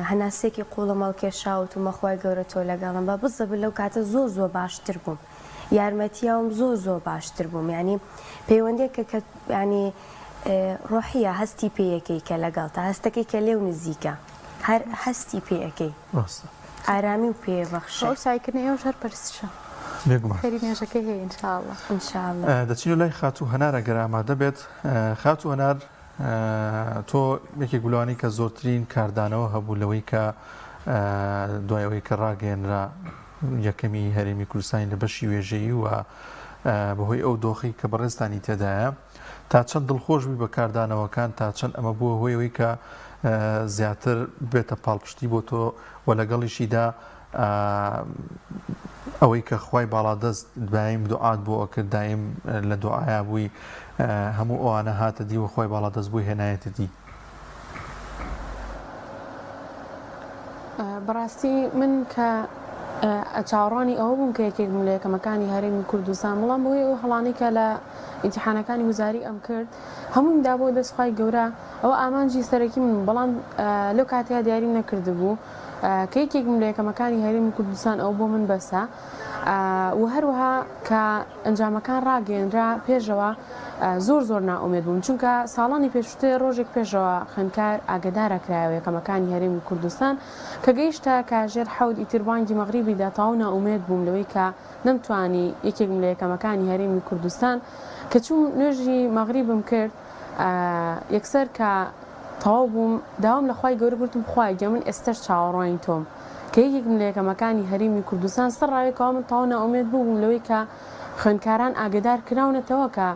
هەناسێکی قوڵەمەڵ کێشاوت و مەخوای گەورە تۆ لەگەڵم بە بزەب لەو کاتە زۆر باشتر بووم یارمەتیاوم زۆر باشتر بووم ینی پەیوەندێکە کە ینی ڕۆحیە هەستی پێیەکەی کە لەگەڵتە هەستەکەی کە لێو نزیکە هەر هەستی پێیەکەی ئارامی و پێبەخشە ئەو سایکردنی ئەو ژەر پرسشە خێری نوێژەکەی هەیە ئینشاءڵڵە دەچین و لای خاتوو هەنارە گەر ئامادە بێت خاتوو هەنار تۆ یەکێک گوڵوانی کە زۆرترین کاردانەوە هەبوو لەوەی کە دوایەوەی کە ڕاگەێنرا یەکەمی هەرێمی کوردستانی لە بەشی وێژەیی و بەهۆی ئەو دۆخی کە بەڕێستانی تێدایە تا چەند دڵخۆش بووی بە کاردانەوەکان تا چەند ئەمە بووە هۆیەوەی کە زیاتر بێتە پاڵپشتی بۆ تۆ و لەگەڵیشیدا ئەوەی کە خوای باڵادەست دایم دوعات بۆ ئەکرد دایم لە دوعایا بووی هەموو ئەوانە هاتە دی و خوای باڵادەست بووی هێنایەتە دی بەڕاستی من کە چاوەڕوانی ئەوە بووم کە یەکێک لە یەکەمەکانی هەرێمی کوردستان بەڵام بۆی ئەو هەڵانەی کە لە ئیمتیحانەکانی وزاری ئەم کرد هەمووی دا بۆ دەستخوای گەورە ئەوە ئامانجی سەرەکی من بەڵام لەو کاتیا دیاری نەکرد بوو کە یەکێکم لە یەکەمەکانی هەرێمی کوردستان ئەو بۆ من بەسە و هەروەها کە ئەنجامەکان ڕاگەێنرا پێشەوە زۆر ناومێد بووم چونکە ساڵانی پێشووتر ڕۆژێک پێشەوە خوێندکار ئاگدارە کرایەوە یەکەمەکانی هەرێمی کوردستان کە گەیشتە کاژێر حەوت ئیتربانگی مەغریبیدا تاو ناومێد بووم لەوەی کە نەمتوانی یەکێکم لە یەکەمەکانی هەرێمی کوردستان کە چوون نوێژی مەغریبم کرد یەکسەر کە تەواو بووم داوام لە خوای گەورە گوتم خوای گە من ئێستش چاوەڕوانی تۆم کە یەکێکم لە یەکەمەکانی هەرێمی کوردستان سەرڕاوێکەوە من تاو ناومێد بووم لەوەی کە خوێندکاران ئاگدار کراونەتەوە کە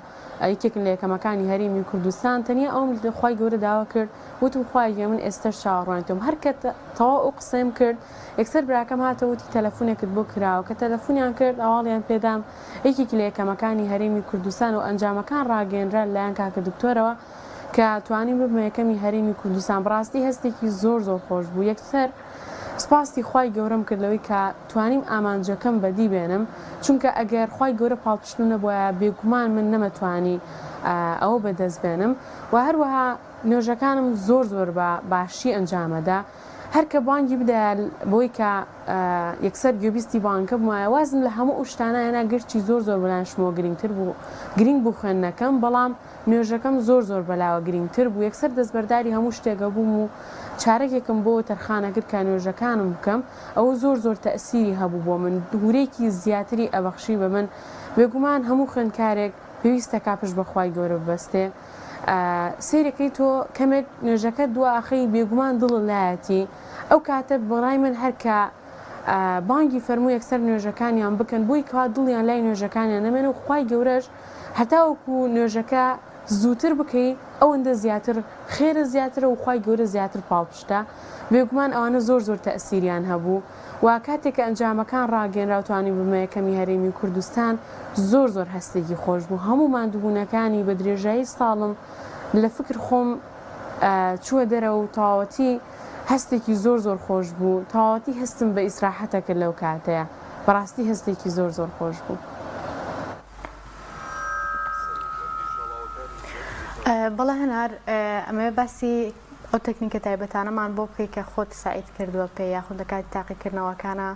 یەکێک لە یەکەمەکانی هەرێمی کوردستان تەنیا ئەوم لە خوای گەورە داوا کرد وتم خوای گە من ئێستش چاوەڕوانی تۆم هەر کە تەواو ئەو قسەم کرد یەکسەر براکەم هاتەوتی تەلەفۆنێکت بۆ کراوە کە تەلەفۆنیان کرد ئاواڵیان پێدام یەکێکی لە یەکەمەکانی هەرێمی کوردستان و ئەنجامەکان ڕاگەێنرا لایەن کاکە دکتۆرەوە کە توانیم ببمە یەکەمی هەرێمی کوردستان بڕاستی هەستێکی زۆر خۆش بوو یەکسەر سپاسی خوای گەورەم کردەوەی کە توانیم ئامانجەکەم بەدی بێنم چونکە ئەگەر خوای گەورە پاڵپشتن نەبووە بێگومان من نەمەتوانی ئەوە بەدەست بێنم و هەروەها نوێژەکانم زۆر بە باشی ئەنجامەدا هەر کە بانگی بدایە بۆی کە یەکسەر گوێبیستی بانکە بمایە وازم لە هەموو ئوشتانایەنە گرچی زۆر بەلاشمەوە گرنگتر بوو گرنگ بوو خوێندنەکەم بەڵام نوێژەکەم زۆر بەلاوە گرنگتر بوو یەکسەر دەستبەرداری هەموو شتێکە بووم و چارەکێکم بۆ تەرخانەگر کە نوێژەکانم بکەم ئەوە زۆر تەئسیری هەبوو بۆ من دوورێکی زیاتری ئەبەخشی بە من بێگومان هەموو خوێندکارێک پێویستە کاپش بەخوای گەورە ببەستێ سیرەکەی تۆ کەمێک نوێژەکە دواخەی بێگومان دڵ لایەتی ئەو کاتە بەڕای من هەرکە بانگی فەرموو یەکسەر نوێژەکانیان بکەن بۆی کەوا دڵیان لای نوێژەکانیان نەمێنە و خوای گەورەش هەتاوەکو نوێژەکە زووتر بکەیت ئەوەندە زیاتر خێرە زیاترە و خوای گەورە زیاتر پاڵپشتە بێگومان ئەوانە زۆر تەئسیریان هەبوو و کاتێک کە ئەنجامەکان ڕاگەێنراوتوانی بمە یەکەمی هەرێمی کوردستان زۆر هەستێکی خۆش بوو هەموو ماندووبوونەکانی بە درێژایی ساڵم لە فکر خۆم چووە دەرەوە و تەواوەتی هەستێکی زۆر خۆش بوو تەواوەتی هەستم بە ئیسراحەتەکە لەو کاتەیە بەڕاستی هەستێکی زۆر خۆش بوو. بەڵێ هەنار ئەمە باسی ئەو تەکنیکە تایبەتانەمان بۆ بکەیت کە خۆت سعید کردووە پێ یاخود لە کاتی تاقیکردنەوەکانە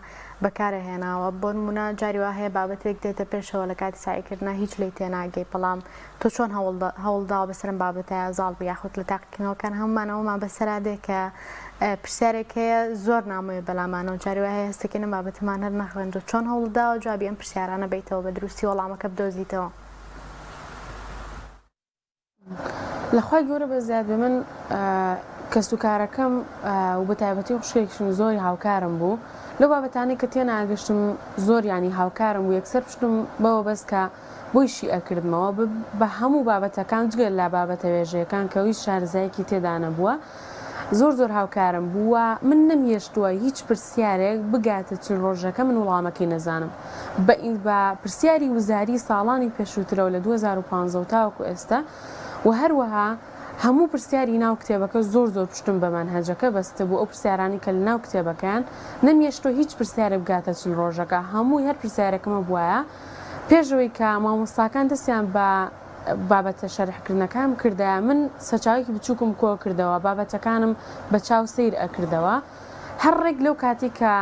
بەکارهێناوە بۆ نمونە جاری وا هەیە بابەتێک دێتە پێشەوە لە کاتی سعیکردنا هیچ لی تێناگەی بەڵام تۆ چۆن هەوڵداوە بەسەرم بابەتەیە زاڵ بوو یاخود لە تاقیکردنەوەکان هەمومانەوەمان بەسەرا دێ کە پرسیارێک هەیە زۆر نامۆیە بەلامانەوە جاری وا هەیە هەستێکێنە بابەتمان هەر نەخوێند و چۆن هەوڵداوە جوابی ئەم پرسیارانە بیتەوە بە دروستی وەڵامەکە بدۆزیتەوە. لەخوای گەورە بە زیاد بە من کەسوکارەکەم و بە تایبەتی خوشکێکشم زۆری هاوکارم بوو لەو بابەتانەی کە تێناگەشتم زۆر ینی هاوکارم بوو یەکسەر پشتم بەوە بەس کە بۆیشی ئەکردمەوە بە هەموو بابەتەکان جگەل لا بابەتە وێژەیەکان کە هیچ شارزایەکی تێدانە بووە زۆر هاوکارم بووە من نەمیێشتووە هیچ پرسیارێک بگاتە چل ڕۆژەکە من وڵامەکەی نەزانم بە پرسیاری وزاری ساڵانی پێشووترەوە لە 2015 تاوەکو ئێستا و هەروەها هەموو پرسیاری ناو کتێبەکە زۆر پشتم بە مەنهەجەکە بەستە بوو ئەو پرسیارانی کە لە ناو کتێبەکەیان نەمیێشتۆ هیچ پرسیارێک بگاتە چل ڕۆژەکە هەمووی هەر پرسیارێکمە بووایە پێشەوەی کە مامۆستاکان دەستیان بە بابەتە شەرحکردنەکان کردایە من سەچاوێکی بچووکم کۆ کردەوە بابەتەکانم بە چاو سیر ئەکردەوە هەر ڕێک لەو کاتی کە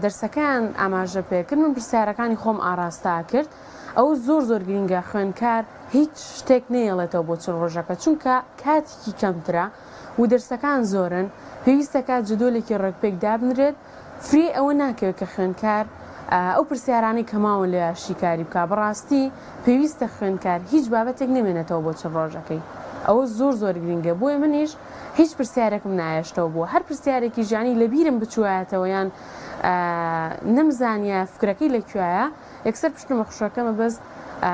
دەرسەکان ئاماژە پێکرد من پرسیارەکانی خۆم ئاراستا کرد ئەو زۆر گرینگە خوێندکار هیچ شتێک نێڵێتەوە بۆ چل ڕۆژەکە چونکە کاتێکی کەمترە و دەرسەکان زۆرن پێویستە کات جدۆلێکی ڕێکپێک دابنرێت فری ئەوە ناکەوێت کە خوێندکار ئەو پرسیارانی کەماون لە شیکاری بکە بەڕاستی پێویستە خوێندکار هیچ بابەتێک نمێنێتەوە بۆ چل ڕۆژەکەی ئەوە زۆر گرینگە بۆیە منیش هیچ پرسیارێکم نایشتەوە بووە هەر پرسیارێکی ژانی لە بیرم بچوایەتەوە یان نەمزانیە فکرەکەی لەکوایە یەکسەر پشتم بە خوشەکەمە بەس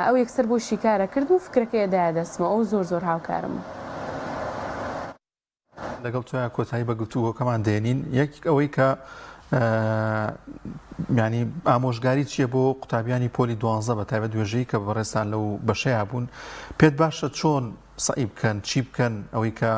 ئەو یەکسەر بۆ شیکارە کرد و فکرەکەی ئەدایە دەستمە ئەو زۆر هاوکارم لەگەڵ توە کۆتایی بە گفتوگۆکەمان دێنین یەک ئەوەی کە ینی ئامۆژگاری چییە بۆ قوتابیانی پۆلی 12 بە تایبەت دوێژەی کە بەڕێستان لەو بەشەیە بوون پێت باشە چۆن سعی بکەن چی بکەن ئەوەی کە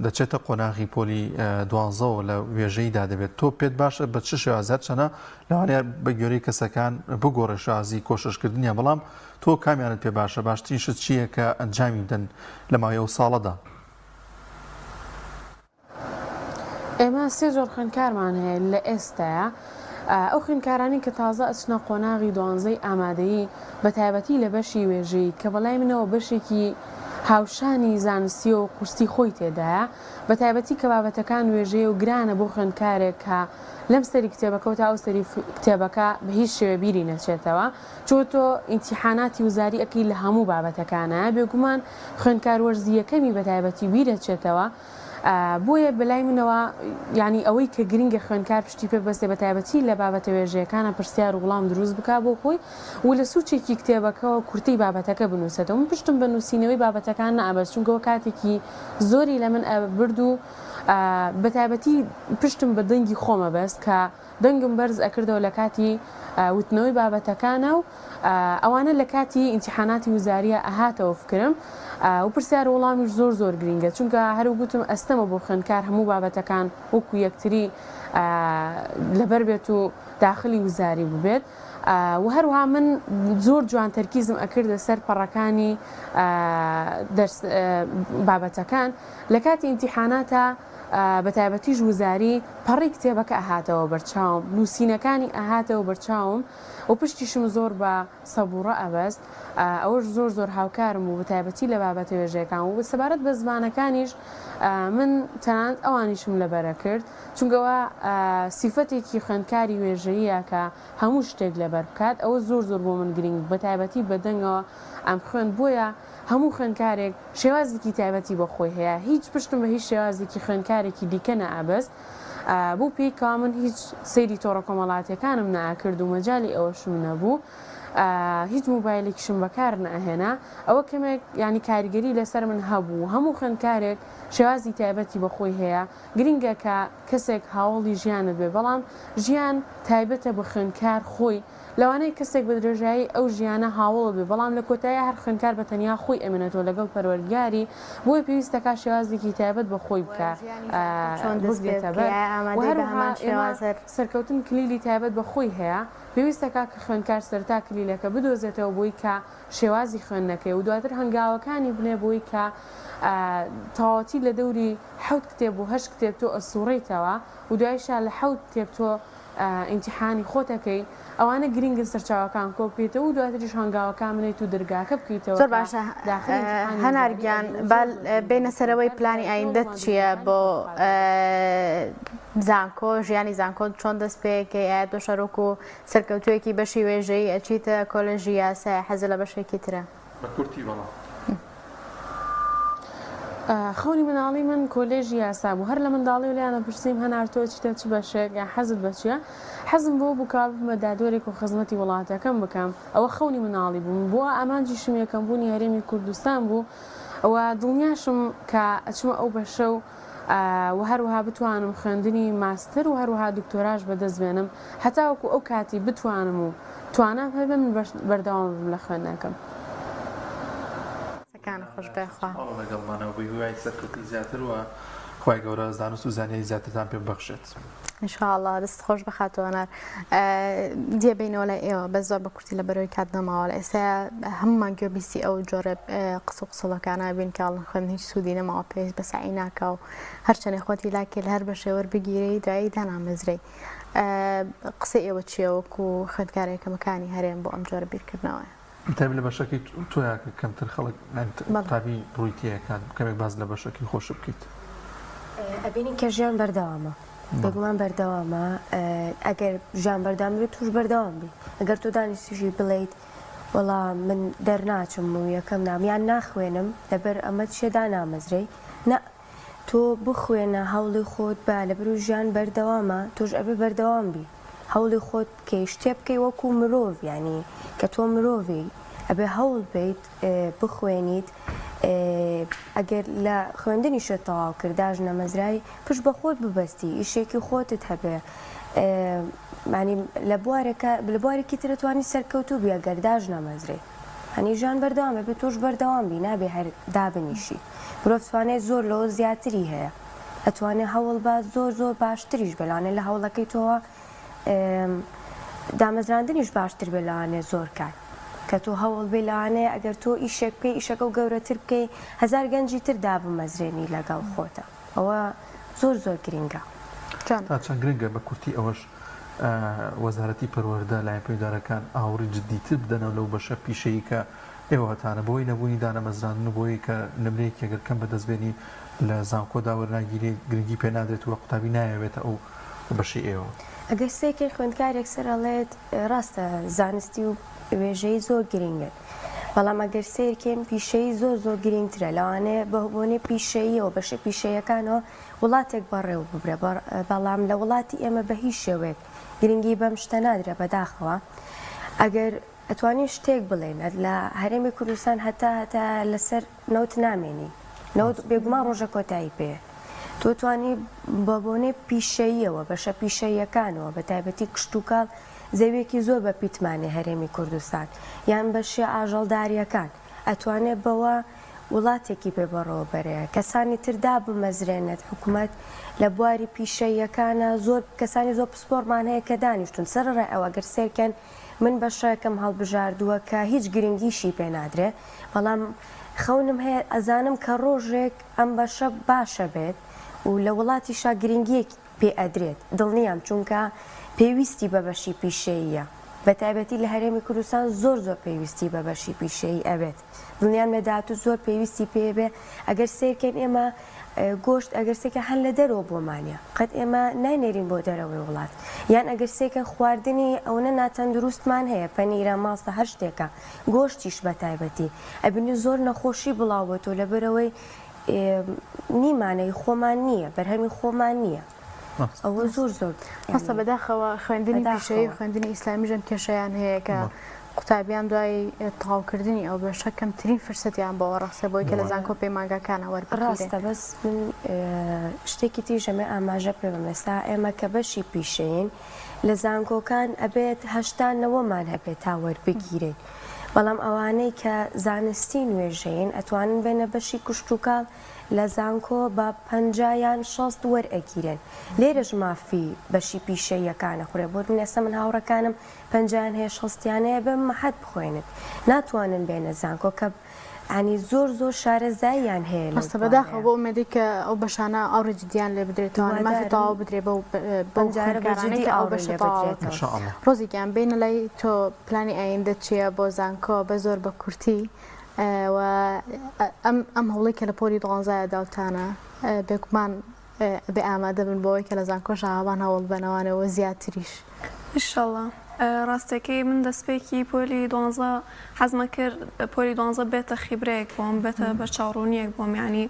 دەچێتە قۆناغی پۆلی 12 لە وێژەیدا دەبێت تۆ پێت باشە بە چ شێوازات چەنە لەوانەیە بە گوێرەی کەسەکان بگۆڕە شازی کۆششکردنیە بەڵام تۆ کامیانت پێ باشە باشترینشت چییە کە ئەنجامی بدەن لە ماوەی ئەو ساڵەدا ئێمە سێ جۆر خوێندکارمان هەیە لە ئێستاە ئەو خوێندکارانی کە تازە ئەچنە قۆناغی 12 ئامادەیی بە تایبەتی لە بەشی وێژەی کە بەڵای منەوە بەشێکی هاوشانی زانستی و قورسی خۆی تێدایە بە تایبەتی کە بابەتەکان وێژەیە و گرانە بۆ خوێندکارێک کە لەم سەری کتێبەکە و تا ئەو سەری کتێبەکە بە هیچ شێوە بیری نەچێتەوە چۆتۆ ئیمتیحاناتی وزاری ئەەکەی لە هەموو بابەتەکانە بێگومان خوێندکار وەرزیەکەمی بە تایبەتی بیرەچێتەوە بۆیە بەلای منەوە ینی ئەوەی کە گرنگە خوێندکار پشتی پێ بەستێ بە تایبەتی لە بابەتە وێژەیەکانە پرسیار و وڵام دروست بک بۆ خۆی و لە سوچێکی کتێبەکەەوە کورتی بابەتەکە بنووسێتەوە من پشتم بە نووسینەوەی بابەتەکان نەئابەست چونکەوە کاتێکی زۆری لە من برد و بە تایبەتی پشتم بە دەنگی خۆمە بەست کە دەنگم بەرز ئەکردەوە لە کاتی وتنەوەی بابەتەکانە و ئەوانە لە کاتی ئیمتیحاناتی وزاریە ئەهاتەوە فکرم و پرسیار وەڵامیش زۆر گرینگە چونکە هەرو گوتم ئەستەمە بۆ خوێندکار هەموو بابەتەکان وەکو یەکتری لەبەر بێت و داخلی وزاری ببێت و هەروها من زۆر جوان تەرکیزم ئەکردە سەر پەڕەکانی بابەتەکان لە کاتی ئیمتیحاناتە بە تایبەتیش وزاری پەڕی کتێبەکە ئەهاتەوە بەرچاوم نووسینەکانی ئەهاتەوە بەرچاوم و پشتیشم زۆر بە سەبوڕە ئەبەست ئەوەش زۆر هاوکارم و بە تایبەتی لە بابەتە وێژەکان و سەبارەت بە زمانەکانیش من تەنانەت ئەوانیشم لەبەرە کرد چونکەوە سیفەتێکی خوێندکاری وێژەیە کە هەموو شتێک لەبەر بکات ئەوە زۆر بۆ من گرنگ بە تایبەتی بەدەنگەوە ئەم خوێن بۆیە هەموو خوێندکارێک شێوازێکی تایبەتی بە خۆی هەیە هیچ پشتم بە هیچ شێوازێکی خوێندکارێکی دیکە نەئابەست بۆ پێیکا من هیچ سەیری تۆڕە کۆمەڵاتیەکانم ناکرد و مەجای ئەوەشم نەبوو هیچ مۆبایلێکیشم بەکار نەهێنا ئەوە کەمێک ینی کاریگەری لەسەر من هەبوو هەموو خوێندکارێک شێوازی تایبەتی بە خۆی هەیە گرنگە کە کەسێک هاوڵی ژیانت بێ بەڵام ژیان تایبەتە بە خوێندکار خۆی لەوانەیە کەسێک بە درێژایی ئەو ژیانە هاوڵ بێ بەڵام لە کۆتایی هەر خوێندکار بە تەنیا خۆی ئەمێنێتەوە لەگەڵ پەروەردگاری بۆی پێویستەکە شێوازێکی تایبەت بە خۆی بکە سەرکەوتن کلیلی تایبەت بە خۆی هەیە پێویستەکە کە خوێندکار سەرتا کلیلەکە بدۆزێتەوە بۆی کە شێوازی خوێندنەکەی و دواتر هەنگاوەکانی بنێ بۆی کە تەواوەتی لە دەوری 7 کتێب و 8 کتێب تۆ ئەسوڕیتەوە و دوایشە لە 7 کتێب تۆ ئیمتیحانی خۆتەکەی ئەوانە گرنگن سەرچاوەکان کۆ بکەیتەوە و دواتریش هەنگاوەکان منیت و دەرگاکە بکەیتەوە. زۆر باشە هەنارگیان بینە سەرەوەی پلانی ئایندەت چییە بۆ زانکۆ ژیانی زانکۆ چۆن دەست پێکەی ئایا تۆ شەڕۆک و سەرکەوتوویەکی بەشی وێژەی ئەچیتە کۆلێژی یاسا حەزە لە بەشێکی ترە؟ بە کورتی بەڵام خەونی مناڵی من کۆلێژی یاسا بوو هەر لە منداڵی و لیانە پرسییم هەنار تۆ چیتە چ بەشێک یا حەزت بە چییە؟ حەزم بۆ بووکار بمە دادوەرێک و خزمەتی وڵاتەکەم بکەم ئەوە خەونی مناڵی بووم بووە ئامانجی شمێکەم بوونی هەرێمی کوردستان بوو ئەوە دڵنیاشم کە ئەچمە ئەو بەشە و هەروەها بتوانم خوێندنی ماستەر و هەروەها دکتۆراژ بەدەستبێنم هەتاوەکو ئەو کاتی بتوانم و توانام هەبێ من بەردەوام بم لە خوێندنەکەم. خۆش بخوا لەگەڵمانەوە بووی وای سەرکەوتی زیاتر وە خی گەورە زانست و زانیاری زیاترتان پێ بەخشێت. انشاءله دەست خۆش بخاتەوەنار جێبینەوە لە ئێوە بە زۆر بە کورتی لە بەرەوەی کات نەماوە لە ئێستا هەمومان گوێبیستی ئەو جۆرە قسە و قسەڵەکانە بین کاڵن خوێن هیچ سوودی نەماوە پێویست بە سعی ناکە و هەرچەنێ خۆتی لاکێ لە هەر بەشێوە بگیری دوایی دانامەزرەی قسە ئێوە چییە وەکو خوێندکارێکەکەمەکانی هەرێن بۆ ئەم جۆرە بیرکردنەوە؟ تابی لە بەشەکەی تۆیاکە کەمتر خەڵک تابی ڕوویتیەکان کەمێک باز لە بەشەکەی خۆش بکەیت. ئەبینی کە ژیان بەردەوامە بەگومان بەردەوامە ئەگەر ژیان بەردام بێت توش بەردەوام بی ئەگەر تۆ دانیستیژی بڵیت وەڵام من دەرناچم و یەکەم نامیان ناخوێنم لەبەر ئەمە چێدا نامەزرەی نە تۆ بخوێنە هەوڵی خۆت بە لەبەر و ژیان بەردەوامە تۆش ئەبێ بەردەوام بی هەوڵی خۆت بکەی شتێ بکەی وەکو مرۆڤ ینی کە تۆ مرۆڤی ئەبێ هەوڵ بیت بخوێنیت ئەگەر لە خوێندنی شە تەواو کرداژ نەمەزرایی پشت بە خۆت ببەستی ئیشێکی خۆتت هەبێ لە بوارێکی ترەتوانی سەرکەوتوو بێ گەرداژ نەمەزرێ هەنی ژان بەردەوامە بێت تۆش بەردەوام بی نابێ هەر دابنیشی مرۆڤ توانێت زۆر لەوە زیاتری هەیە ئەتوانێت هەوڵ بە زۆر باشتریش بەلانێ لە هەوڵەکەی تۆوە دامەزراندنیش باشتر بێ زۆر کات کە تۆ هەوڵ بێ لەوانەیە ئەگەر تۆ ئیشێک بکەی ئیشەکە و گەورەتر بکەی هەزار گەنجی تر دابمەزرێنی لەگەڵ خۆتە ئەوە زۆر گرنگە. تا چەند گرنگە بە کورتی ئەوەش وەزارەتی پەروەردە لای پەیدارەکان ئاوری جددیتر بدەنەوە لەو بەشە پیشەیە کە ئێوە هەتانە بۆی نەبوونی دانەمەزراندن و بۆی کە نمرەیەکی ئەگەر کەم بەدەستبێنی لە زانکۆدا وەرناگیری گرنگی پێ نادرێت و قوتابی نایەوێتە ئەو بەشی ئێوە. ئەگەر سێکی خوێندکارێک سەرەڵێت ڕاستە زانستی و وێژەی زۆر گرنگن بەڵام ئەگەر سێرکێن پیشەی زۆر گرنگترە لەوانەیە بەهۆنێ پیشەیەوە بەشە پیشەیەکانەوە وڵاتێک بەڕێوە ببرێ بەڵام لە وڵاتی ئێمە بە هیچ شێوێک گرنگی بەم شتە نادرێ بەداخەوە ئەگەر ئەتوانین شتێک بڵێن لە هەرێمی کوردستان هەتا لەسەر نەوت نامێنی نەوت بێگومان ڕۆژە کۆتایی پێ تۆ توانی بە بۆنێ پیشەییەوە بەشە پیشەیەکانەوە بە تایبەتی کشت و کاڵ زەویەکی زۆر بە پیتمانێ هەرێمی کوردستان یان بەشێ ئاژەڵداریەکان ئەتوانێت بەوە وڵاتێکی پێ بەڕەوە بەرەیە کەسانی تردا بمەزرێنێت حکوومەت لە بواری پیشەیەکانە زۆر کەسانی زۆر پسپۆرمان هەیە کە دانیشتون سەرڕێ ئەوە گەر سێرکەن من بەشەکەم هەڵبژاردووە کە هیچ گرنگیشی پێ نادرێ بەڵام خەونم هەیە ئەزانم کە ڕۆژێک ئەم بەشە باشە بێت و لە وڵاتیشا گرنگیەک پێ ئەدرێت دڵنیام چونکە پێویستی بە بەشی پیشەیە بە تایبەتی لە هەرێمی کوردستان زۆر پێویستی بە بەشی پیشەیی ئەبێت دڵنیام لە داهاتوو زۆر پێویستی پێبێ ئەگەر سێرکەین ئێمە گۆشت ئەگەر سێکە هەن لە دەرەوە بۆمانە قەت ئێمە ناینێرین بۆ دەرەوەی وڵات یان ئەگەر سێکە خواردنی ئەوە ناتەندروستمان هەیە پەنیرە ماستە هەر شتێکە گۆشتیش بە تایبەتی ئەبینی زۆر نەخۆشی بڵاوێتەوە لەبەرەوەی نیمانەی خۆمان نییە بەرهەمی خۆمان نییە ئەوە زۆر هەستە بەداخەوە خوێندنی پیشەیە خوێندنی ئیسلامیژم کێشەیان هەیە کە قوتابیان دوای تەواوکردنی ئەو بەشە کەمترین فرسەتیان بۆ ڕاستە بۆی کە لە زانکۆ پەیمانگەکانە وەربگیرێن. ڕاستە بەس من شتێکی تیژەمە ئاماژە پێ بمێستا ئێمە کە بەشی پیشین لە زانکۆکان ئەبێت هەشتانەوەمان هەبێت تا وەربگیرێت. بەڵام ئەوانەی کە زانستی نوێژەین ئەتوانن بێنە بەشی کوشتتوکاڵ لە زانکۆ بە 50 60 وەرئەگیرن. لێرەش مافی بەشی پیشەیەکانە خوێ بۆ نێسە من هاوڕەکانم 50 هەیە 60یانەیە بە مەحەد بخۆێنن ناتوانن بێنە زانکۆ کە ئەنی زۆر شارەزاییان هەیە. ڕاستە بەداخەوە بۆ ئومێدی کە ئەو بەشانە ئەو ڕێجدیان لێ بدرێتەوە مافی تەواو بدرێ بەوجارانەی ئەو بەشە تەواوێتەوە. ڕۆزێکیان بینە لای تۆ پلانی ئایندە چییە بۆ زانکۆ بە زۆر بە کورتی ئەم هەوڵی کە لە پۆلی 12 داوتانە بێگومان بێ ئامادە بن بۆەوەی کە لە زانکۆش ئاوان هەوڵ بنەوانەوە زیاتریش. ئینشەڵڵا ڕاستەکەی من دەستپێکی پۆلی 12 حەزمە کرد پۆلی 12 بێتە خیبرەیەک بۆم بێتە بە چاڕوونیەک بۆم یعنی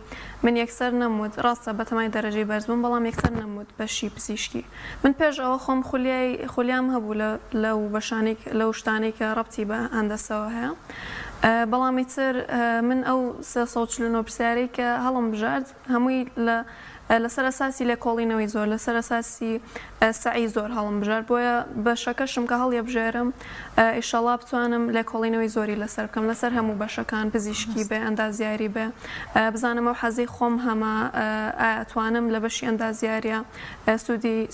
من یەکسەر نەموت ڕاستە بەتەمای دەرەجەی بەرز بووم بەڵام یەکسەر نەموت بەشی پزیشکی. من پێش ئەوە خۆم خولیام هەبوو لەو بەشانێک لەو شتانێک کە ڕەبتی بە هەندەسەوە هەیە. بەڵامی تر من ئەو 349 پرسیارەی کە هەڵم بژارد هەمووی لەسەر ئەساسی لێکۆڵینەوەی زۆر لەسەر ئەساسی سعی زۆر هەڵم بژار بۆیە بەشەکەشم کە هەڵیە بژێرم ئیشەڵا بتوانم لێکۆڵینەوەی زۆری لەسەر بکەم لەسەر هەموو بەشەکان پزیشکی بێ ئەندازیاری بێ بزانم ئەو حەزی خۆم هەمە ئەتوانم لە بەشی ئەندازیاریە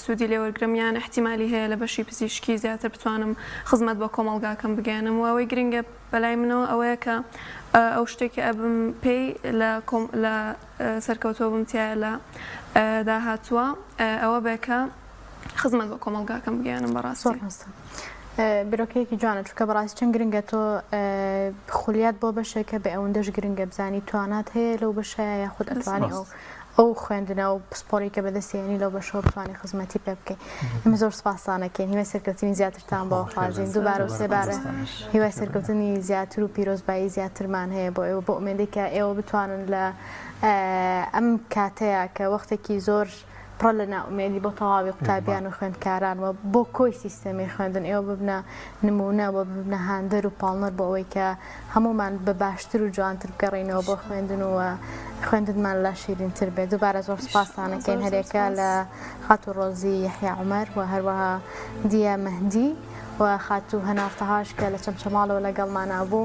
سوودی لێوەرگرمیان احتیمالی هەیە لە بەشی پزیشکی زیاتر بتوانم خزمەت بە کۆمەڵگاکەم بگەێنم و ئەوەی گرنگە بەلای منەوە ئەوەیە کە ئەو شتێکی ئەبم پێی لە سەرکەوتۆ بمتیایە لە داهاتووە ئەوە بێکە خزمەت بە کۆمەڵگاکەم بگەێنم بەڕاستی. بیرۆکەیەکی جوانە چونکە بەڕاستی چەند گرنگە تۆ خولیات بۆ بەشێکە بە ئەوەندەش گرنگە بزانی توانات هەیە لەو بەشەیە یاخود ئەتوانی ئەو خوێندنە و پسپۆری کە بەدەستێنی لەو بەشەوە بتوانانی خزمەتی پێ بکەین. ئەمە زۆر سوپاسانەکەین هیوای سەرکەوتنی زیاترتان بۆ خوازیین دووبارە و سێبارە هیوای سەرکەوتنی زیاتر و پیرۆزبایی زیاترمان هەیە بۆ ئێوە بۆ ئومێدی کە ئێوە بتوانن لە ئەم کاتەیە کە وەختێکی زۆر پڕە لە ناومێدی بۆ تەواوی قوتابیان و خوێندکارانەوە بۆ کۆی سیستەمی خوێندن ئێوە ببنە نمونە بۆ ببنە هاندەر و پاڵنەر بۆ ئەوەی کە هەمومان بە باشتر و جوانتر بگەڕینەوە بۆ خوێندن و خوێندنمان لا شیرینتر بێت. دووبارە زۆر سوپاسانەکەین هەرێکە لە خات و ڕۆزی یەحیا عومەر و هەروەها دیە مەهدی و خات و هەنافتەهاش کە لە چەمچەماڵەوە لەگەڵمان نابوو.